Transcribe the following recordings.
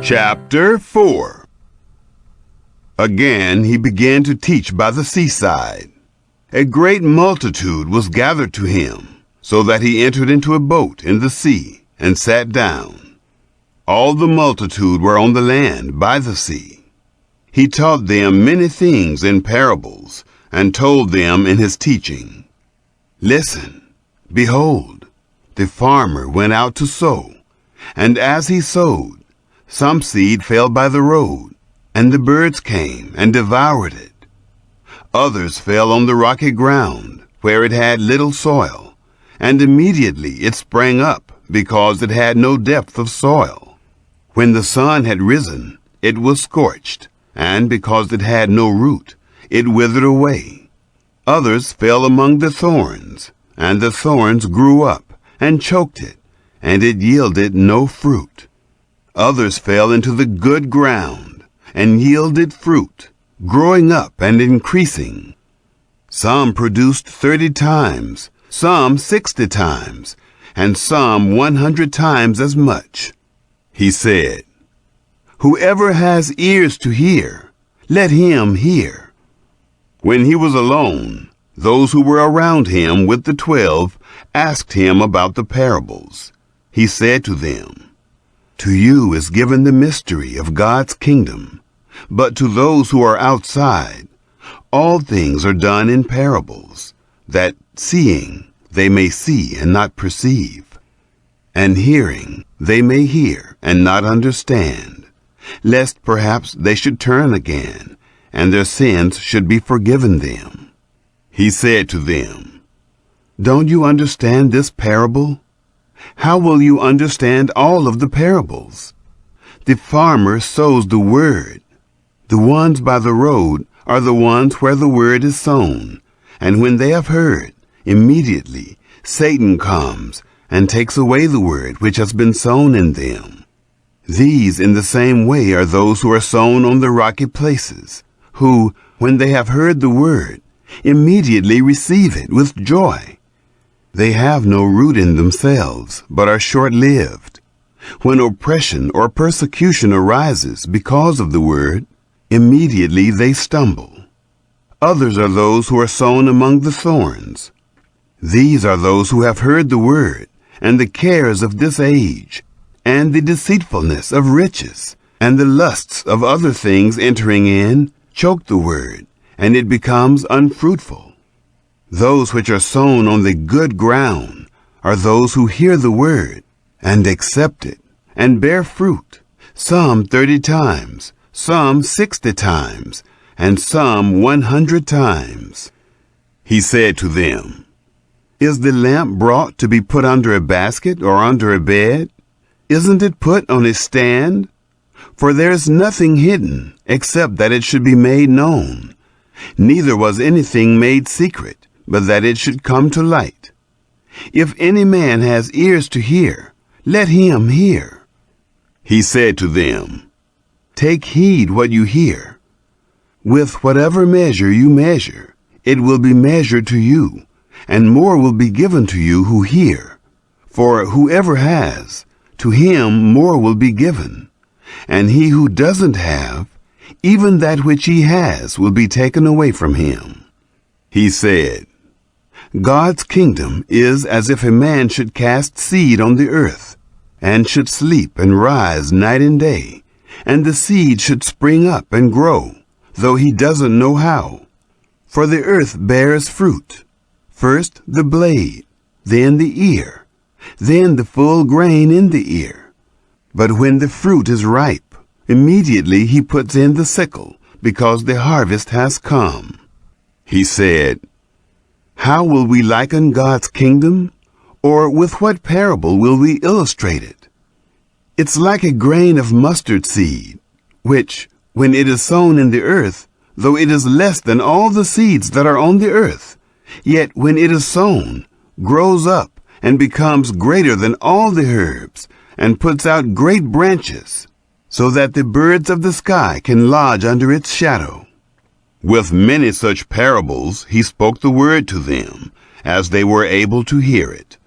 Chapter 4. Again he began to teach by the seaside. A great multitude was gathered to him, so that he entered into a boat in the sea and sat down. All the multitude were on the land by the sea. He taught them many things in parables, and told them in his teaching, "Listen, behold, the farmer went out to sow, and as he sowed, some seed fell by the road, and the birds came and devoured it. Others fell on the rocky ground, where it had little soil, and immediately it sprang up, because it had no depth of soil. When the sun had risen, it was scorched, and because it had no root, it withered away. Others fell among the thorns, and the thorns grew up and choked it, and it yielded no fruit. Others fell into the good ground, and yielded fruit, growing up and increasing. Some produced 30 times, some 60 times, and some 100 times as much." He said, "Whoever has ears to hear, let him hear." When he was alone, those who were around him with the 12 asked him about the parables. He said to them, "To you is given the mystery of God's kingdom, but to those who are outside, all things are done in parables, that seeing they may see and not perceive, and hearing they may hear and not understand, lest perhaps they should turn again, and their sins should be forgiven them." He said to them, "Don't you understand this parable? How will you understand all of the parables? The farmer sows the word. The ones by the road are the ones where the word is sown, and when they have heard, immediately Satan comes and takes away the word which has been sown in them. These in the same way are those who are sown on the rocky places, who, when they have heard the word, immediately receive it with joy. They have no root in themselves, but are short-lived. When oppression or persecution arises because of the word, immediately they stumble. Others are those who are sown among the thorns. These are those who have heard the word, and the cares of this age, and the deceitfulness of riches, and the lusts of other things entering in, choke the word, and it becomes unfruitful. Those which are sown on the good ground are those who hear the word, and accept it, and bear fruit, some 30 times, some 60 times, and some 100 times. He said to them, "Is the lamp brought to be put under a basket or under a bed? Isn't it put on a stand? For there is nothing hidden, except that it should be made known. Neither was anything made secret, but that it should come to light. If any man has ears to hear, let him hear." He said to them, "Take heed what you hear. With whatever measure you measure, it will be measured to you, and more will be given to you who hear. For whoever has, to him more will be given, and he who doesn't have, even that which he has will be taken away from him." He said, "God's kingdom is as if a man should cast seed on the earth, and should sleep and rise night and day, and the seed should spring up and grow, though he doesn't know how. For the earth bears fruit, first the blade, then the ear, then the full grain in the ear. But when the fruit is ripe, immediately he puts in the sickle, because the harvest has come." He said, "How will we liken God's kingdom? Or with what parable will we illustrate it? It's like a grain of mustard seed, which, when it is sown in the earth, though it is less than all the seeds that are on the earth, yet when it is sown, grows up and becomes greater than all the herbs, and puts out great branches, so that the birds of the sky can lodge under its shadow." With many such parables he spoke the word to them, as they were able to hear it.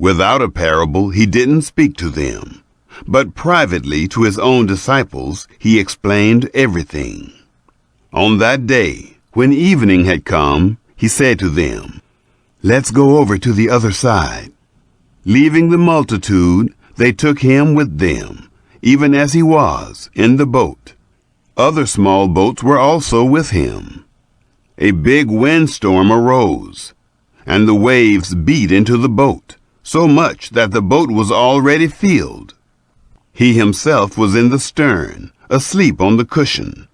Without a parable he didn't speak to them, but privately to his own disciples he explained everything. On that day, when evening had come, he said to them, "Let's go over to the other side." Leaving the multitude, they took him with them, even as he was, in the boat. Other small boats were also with him. A big windstorm arose, and the waves beat into the boat, so much that the boat was already filled. He himself was in the stern, asleep on the cushion.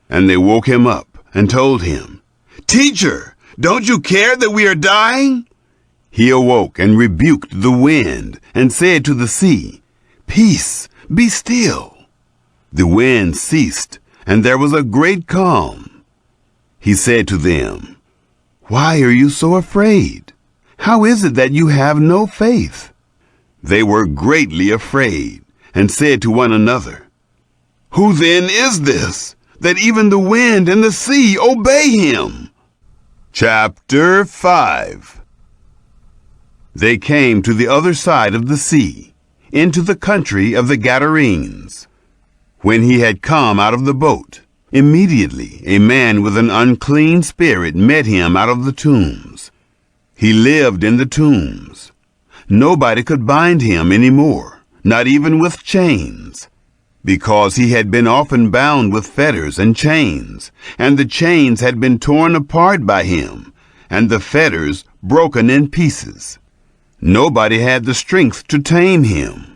And they woke him up and told him, "Teacher, don't you care that we are dying?" He awoke and rebuked the wind and said to the sea, "Peace, be still." The wind ceased, and there was a great calm. He said to them, "Why are you so afraid? How is it that you have no faith?" They were greatly afraid and said to one another, "Who then is this, that even the wind and the sea obey him?" Chapter 5. They came to the other side of the sea, into the country of the Gadarenes. When he had come out of the boat, immediately a man with an unclean spirit met him out of the tombs. He lived in the tombs. Nobody could bind him any more, not even with chains, because he had been often bound with fetters and chains, and the chains had been torn apart by him, and the fetters broken in pieces. Nobody had the strength to tame him.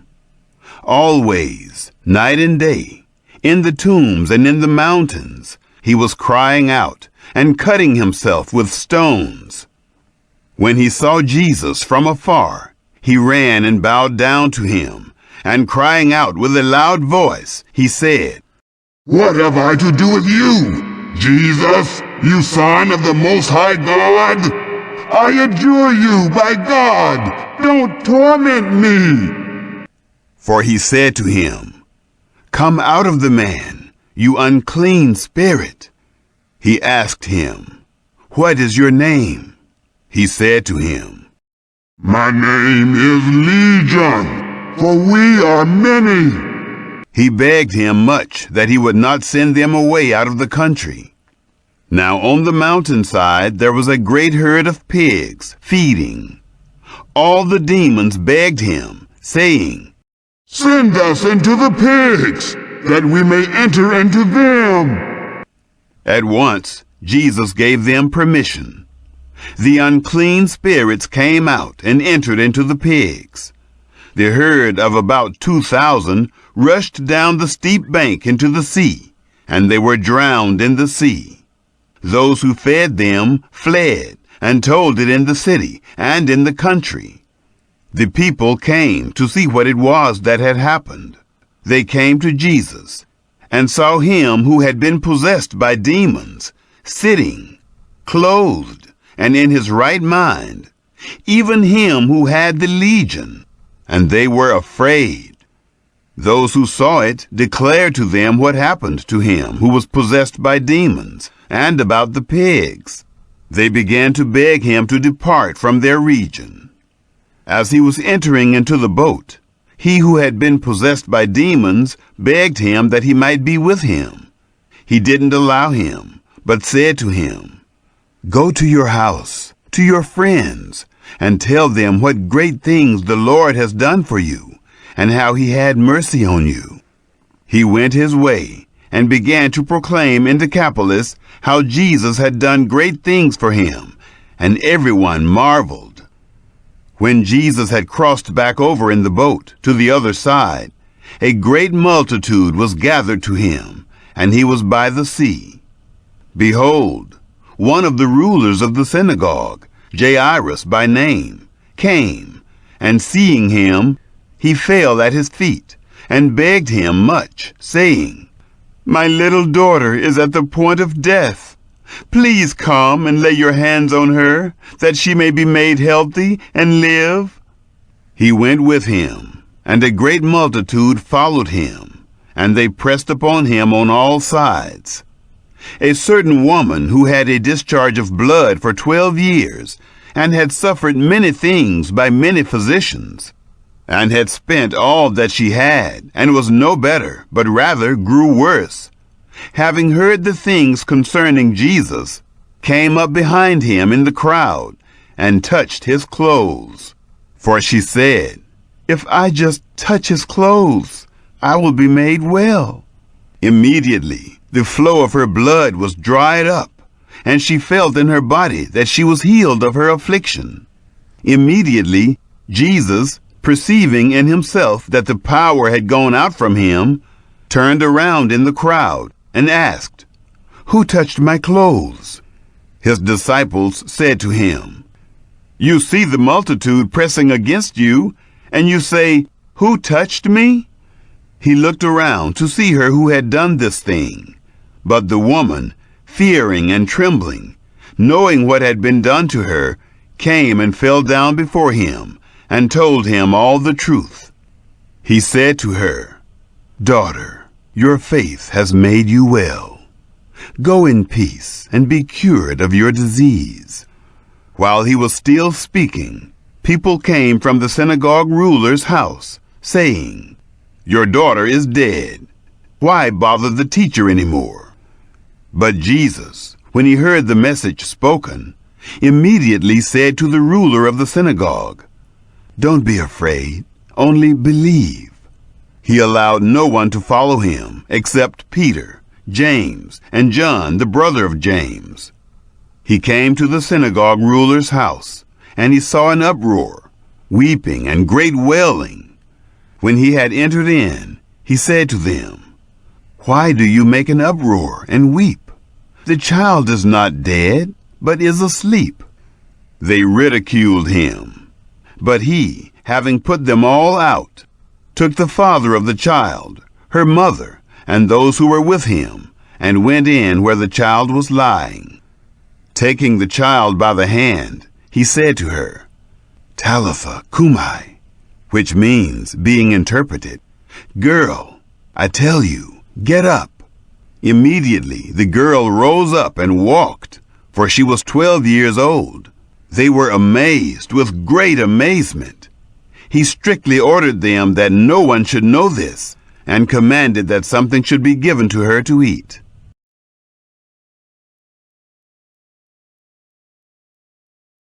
Always, night and day, in the tombs and in the mountains, he was crying out and cutting himself with stones. When he saw Jesus from afar, he ran and bowed down to him, and crying out with a loud voice, he said, "What have I to do with you, Jesus, you Son of the Most High God? I adjure you, by God, don't torment me." For he said to him, "Come out of the man, you unclean spirit." He asked him, "What is your name?" He said to him, "My name is Legion, for we are many." He begged him much that he would not send them away out of the country. Now on the mountainside there was a great herd of pigs feeding. All the demons begged him, saying, "Send us into the pigs, that we may enter into them." At once Jesus gave them permission. The unclean spirits came out and entered into the pigs. The herd of about 2,000 rushed down the steep bank into the sea, and they were drowned in the sea. Those who fed them fled and told it in the city and in the country. The people came to see what it was that had happened. They came to Jesus and saw him who had been possessed by demons, sitting, clothed, and in his right mind, even him who had the legion. And they were afraid. Those who saw it declared to them what happened to him who was possessed by demons, and about the pigs. They began to beg him to depart from their region. As he was entering into the boat, he who had been possessed by demons begged him that he might be with him. He didn't allow him, but said to him, "Go to your house, to your friends, and tell them what great things the Lord has done for you, and how he had mercy on you." He went his way and began to proclaim in Decapolis how Jesus had done great things for him, and everyone marveled. When Jesus had crossed back over in the boat to the other side, a great multitude was gathered to him, and he was by the sea. Behold, one of the rulers of the synagogue, Jairus by name, came, and seeing him, he fell at his feet, and begged him much, saying, "My little daughter is at the point of death. Please come and lay your hands on her, that she may be made healthy and live." He went with him, and a great multitude followed him, and they pressed upon him on all sides. A certain woman who had a discharge of blood for 12 years, and had suffered many things by many physicians, and had spent all that she had, and was no better, but rather grew worse. Having heard the things concerning Jesus, came up behind him in the crowd, and touched his clothes. For she said, "If I just touch his clothes, I will be made well." Immediately the flow of her blood was dried up, and she felt in her body that she was healed of her affliction. Immediately Jesus, perceiving in himself that the power had gone out from him, turned around in the crowd and asked, "Who touched my clothes?" His disciples said to him, "You see the multitude pressing against you, and you say, 'Who touched me?'" He looked around to see her who had done this thing. But the woman, fearing and trembling, knowing what had been done to her, came and fell down before him and told him all the truth. He said to her, "Daughter, your faith has made you well. Go in peace and be cured of your disease." While he was still speaking, people came from the synagogue ruler's house, saying, "Your daughter is dead. Why bother the teacher anymore?" But Jesus, when he heard the message spoken, immediately said to the ruler of the synagogue, "Don't be afraid, only believe." He allowed no one to follow him except Peter, James, and John, the brother of James. He came to the synagogue ruler's house, and he saw an uproar, weeping and great wailing. When he had entered in, he said to them, "Why do you make an uproar and weep? The child is not dead, but is asleep." They ridiculed him. But he, having put them all out, took the father of the child, her mother, and those who were with him, and went in where the child was lying. Taking the child by the hand, he said to her, "Talitha cumi," which means, being interpreted, "Girl, I tell you, get up." Immediately the girl rose up and walked, for she was 12 years old. They were amazed with great amazement. He strictly ordered them that no one should know this, and commanded that something should be given to her to eat.